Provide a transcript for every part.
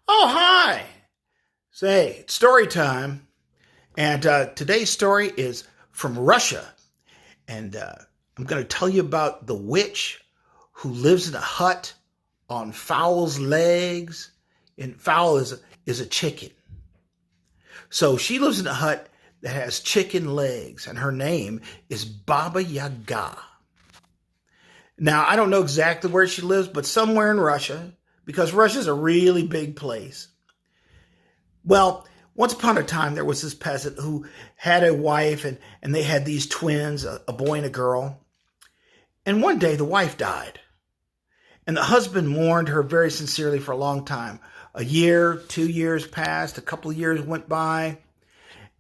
Oh, hi. Say, it's story time. And today's story is from Russia. And I'm going to tell you about the witch who lives in a hut on fowl's legs. And fowl is a chicken. So she lives in a hut that has chicken legs. And her name is Baba Yaga. Now, I don't know exactly where she lives, but somewhere in Russia, because Russia's a really big place. Well, once upon a time, there was this peasant who had a wife, and they had these twins, a boy and a girl. And one day, the wife died. And the husband mourned her very sincerely for a long time. A year, 2 years passed, a couple of years went by,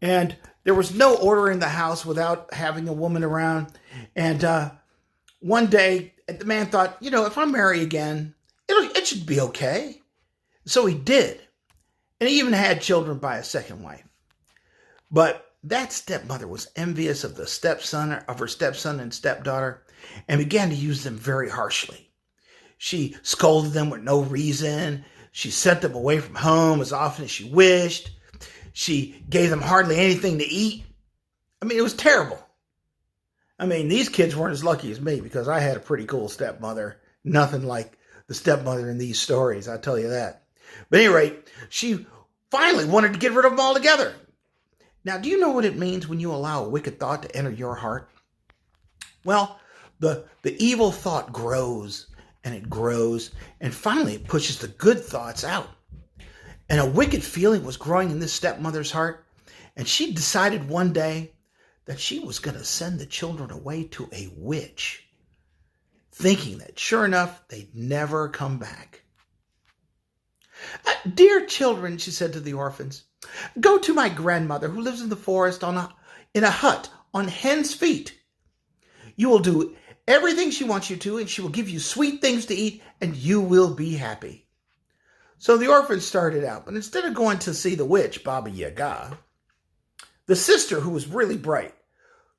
and there was no order in the house without having a woman around. And one day, the man thought, if I marry again, it should be okay. So he did. And he even had children by a second wife. But that stepmother was envious of her stepson and stepdaughter, and began to use them very harshly. She scolded them with no reason. She sent them away from home as often as she wished. She gave them hardly anything to eat. It was terrible. These kids weren't as lucky as me, because I had a pretty cool stepmother. Nothing like the stepmother in these stories, I'll tell you that. But at any rate, she finally wanted to get rid of them altogether. Now, do you know what it means when you allow a wicked thought to enter your heart? Well, the evil thought grows, and it grows, and finally it pushes the good thoughts out. And a wicked feeling was growing in this stepmother's heart, and she decided one day that she was going to send the children away to a witch, thinking that sure enough, they'd never come back. Dear children, she said to the orphans, go to my grandmother who lives in the forest in a hut on hen's feet. You will do everything she wants you to, and she will give you sweet things to eat, and you will be happy. So the orphans started out, but instead of going to see the witch, Baba Yaga, the sister, who was really bright,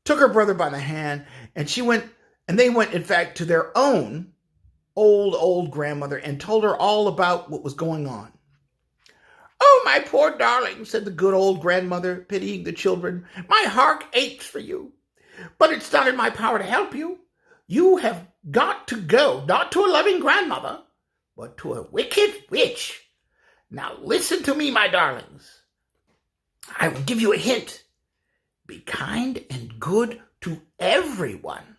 took her brother by the hand, and they went, in fact, to their own old grandmother and told her all about what was going on. Oh, my poor darling, said the good old grandmother, pitying the children. My heart aches for you, but it's not in my power to help you. You have got to go, not to a loving grandmother, but to a wicked witch. Now listen to me, my darlings. I will give you a hint. Be kind and good to everyone.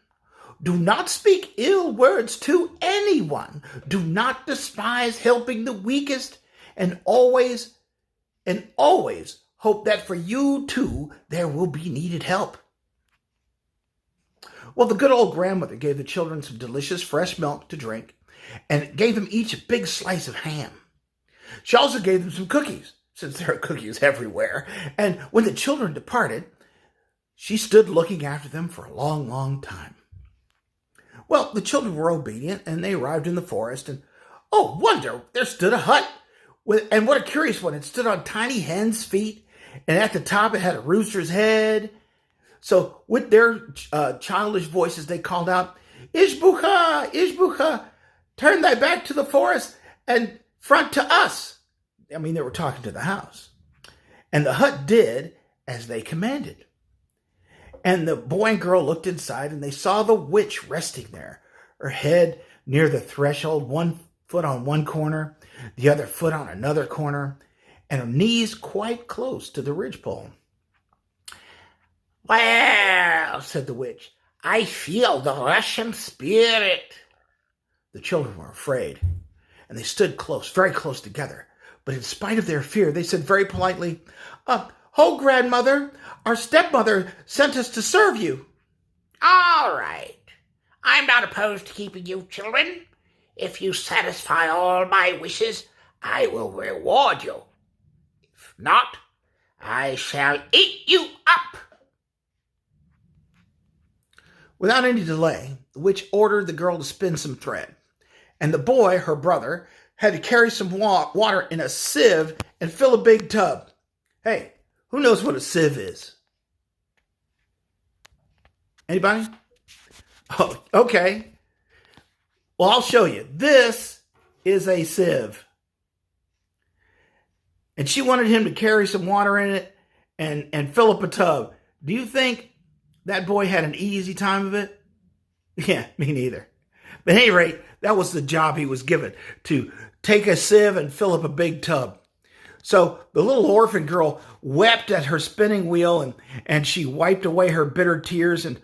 Do not speak ill words to anyone. Do not despise helping the weakest, and always hope that for you too there will be needed help. Well, the good old grandmother gave the children some delicious fresh milk to drink, and gave them each a big slice of ham. She also gave them some cookies, since there are cookies everywhere, and when the children departed, she stood looking after them for a long, long time. Well, the children were obedient, and they arrived in the forest, and oh, wonder, there stood a hut. And what a curious one. It stood on tiny hen's feet, and at the top it had a rooster's head. So with their childish voices, they called out, Ishbucha, Ishbucha, turn thy back to the forest and front to us. They were talking to the house. And the hut did as they commanded. And the boy and girl looked inside, and they saw the witch resting there, her head near the threshold, one foot on one corner, the other foot on another corner, and her knees quite close to the ridgepole. Well, said the witch, I feel the Russian spirit. The children were afraid, and they stood close, very close together. But in spite of their fear, they said very politely, Oh, grandmother, our stepmother sent us to serve you. All right. I'm not opposed to keeping you children. If you satisfy all my wishes, I will reward you. If not, I shall eat you up. Without any delay, the witch ordered the girl to spin some thread, and the boy, her brother, had to carry some water in a sieve and fill a big tub. Hey, who knows what a sieve is? Anybody? Oh, okay. Well, I'll show you. This is a sieve. and she wanted him to carry some water in it and fill up a tub. Do you think that boy had an easy time of it? Yeah, me neither. But at any rate, that was the job he was given, to take a sieve and fill up a big tub. So the little orphan girl wept at her spinning wheel, and she wiped away her bitter tears, and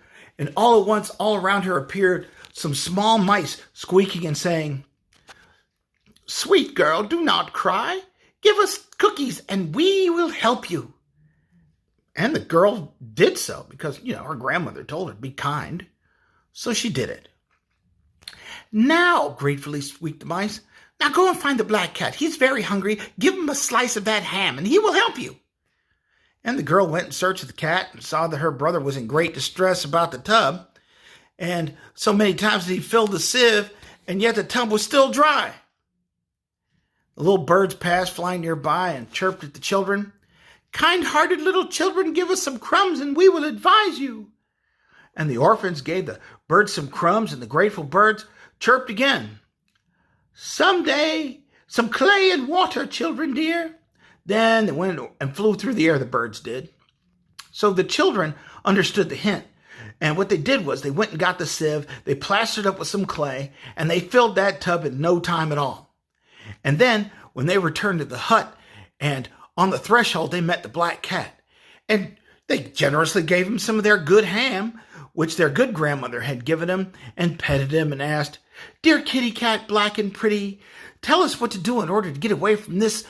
all at once, all around her appeared some small mice squeaking and saying, "Sweet girl, do not cry. Give us cookies and we will help you." And the girl did so because, her grandmother told her to be kind. So she did it. "Now," gratefully squeaked the mice, "now go and find the black cat. He's very hungry. Give him a slice of that ham and he will help you." And the girl went in search of the cat and saw that her brother was in great distress about the tub. And so many times he filled the sieve, and yet the tub was still dry. The little birds passed flying nearby and chirped at the children. "Kind-hearted little children, give us some crumbs and we will advise you." And the orphans gave the birds some crumbs, and the grateful birds chirped again. "Someday, some clay and water, children dear." Then they went and flew through the air, the birds did. So the children understood the hint. And what they did was they went and got the sieve, they plastered up with some clay, and they filled that tub in no time at all. And then when they returned to the hut, and on the threshold they met the black cat, and they generously gave him some of their good ham, which their good grandmother had given him, and petted him and asked, "Dear kitty cat, black and pretty, tell us what to do in order to get away from this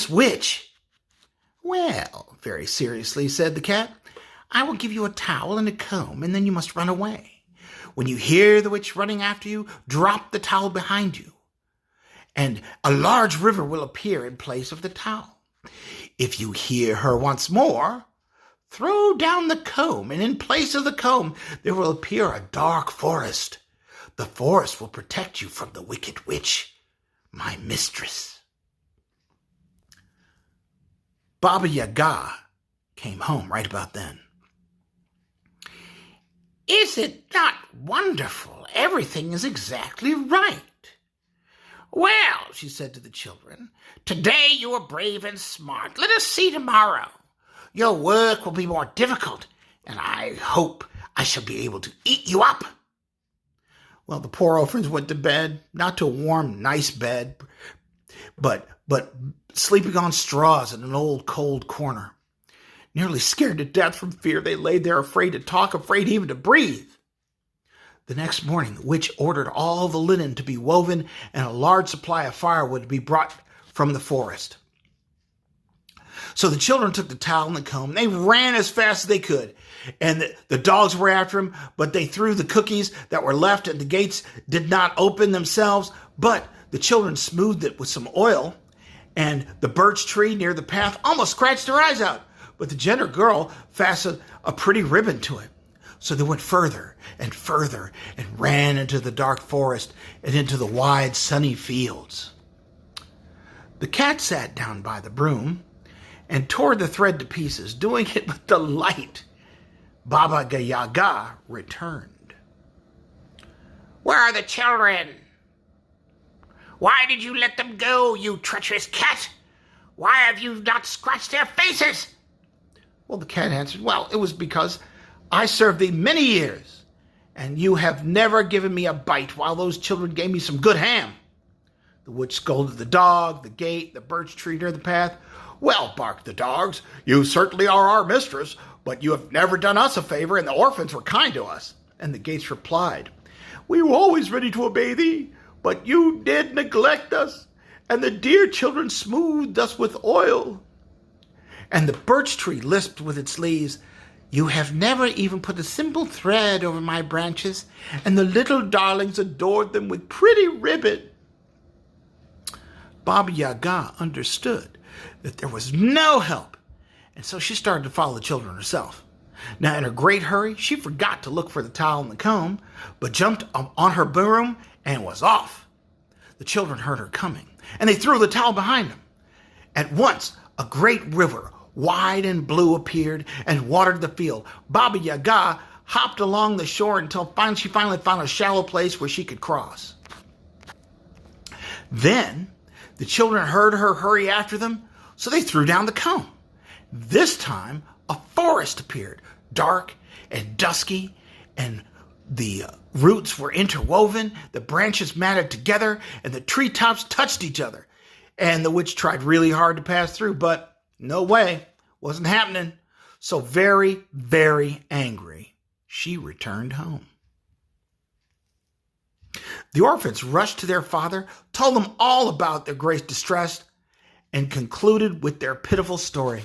witch." "Well," very seriously said the cat, "I will give you a towel and a comb, and then you must run away. When you hear the witch running after you, drop the towel behind you, and a large river will appear in place of the towel. If you hear her once more, throw down the comb, and in place of the comb there will appear a dark forest. The forest will protect you from the wicked witch, my mistress." Baba Yaga came home right about then. "Is it not wonderful? Everything is exactly right." "Well," she said to the children, "today you are brave and smart. Let us see tomorrow. Your work will be more difficult, and I hope I shall be able to eat you up." Well, the poor orphans went to bed, not to a warm, nice bed, but sleeping on straws in an old, cold corner. Nearly scared to death from fear, they lay there afraid to talk, afraid even to breathe. The next morning, the witch ordered all the linen to be woven and a large supply of firewood to be brought from the forest. So the children took the towel and the comb. They ran as fast as they could. And the dogs were after them, but they threw the cookies that were left, and the gates did not open themselves. But the children smoothed it with some oil, and the birch tree near the path almost scratched their eyes out. But the gentle girl fastened a pretty ribbon to it. So they went further and further and ran into the dark forest and into the wide sunny fields. The cat sat down by the broom and tore the thread to pieces, doing it with delight. Baba Yaga returned. "Where are the children? Why did you let them go, you treacherous cat? Why have you not scratched their faces?" Well, the cat answered, "Well, it was because I served thee many years, and you have never given me a bite, while those children gave me some good ham." The witch scolded the dog, the gate, the birch tree near the path. "Well," barked the dogs, "you certainly are our mistress, but you have never done us a favor, and the orphans were kind to us." And the gates replied, "We were always ready to obey thee, but you did neglect us, and the dear children smoothed us with oil." And the birch tree lisped with its leaves, "You have never even put a simple thread over my branches, and the little darlings adored them with pretty ribbon." Baba Yaga understood that there was no help, and so she started to follow the children herself. Now, in her great hurry, she forgot to look for the towel and the comb, but jumped on her broom and was off. The children heard her coming, and they threw the towel behind them. At once, a great river, wide and blue, appeared and watered the field. Baba Yaga hopped along the shore until she finally found a shallow place where she could cross. Then the children heard her hurry after them, So they threw down the comb. This time, a forest appeared, dark and dusky, and the roots were interwoven, the branches matted together, and the treetops touched each other. And the witch tried really hard to pass through, but no way, wasn't happening. So very, very angry, she returned home. The orphans rushed to their father, told him all about their great distress, and concluded with their pitiful story.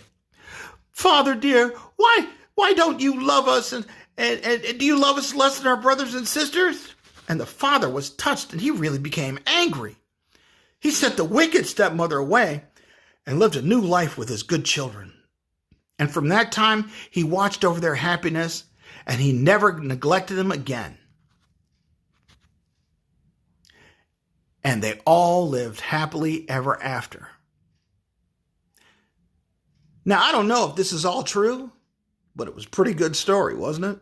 Father dear, why don't you love us, and do you love us less than our brothers and sisters? And the father was touched, and he really became angry. He sent the wicked stepmother away and lived a new life with his good children. And from that time, he watched over their happiness, and he never neglected them again. And they all lived happily ever after. Now, I don't know if this is all true, but it was a pretty good story, wasn't it?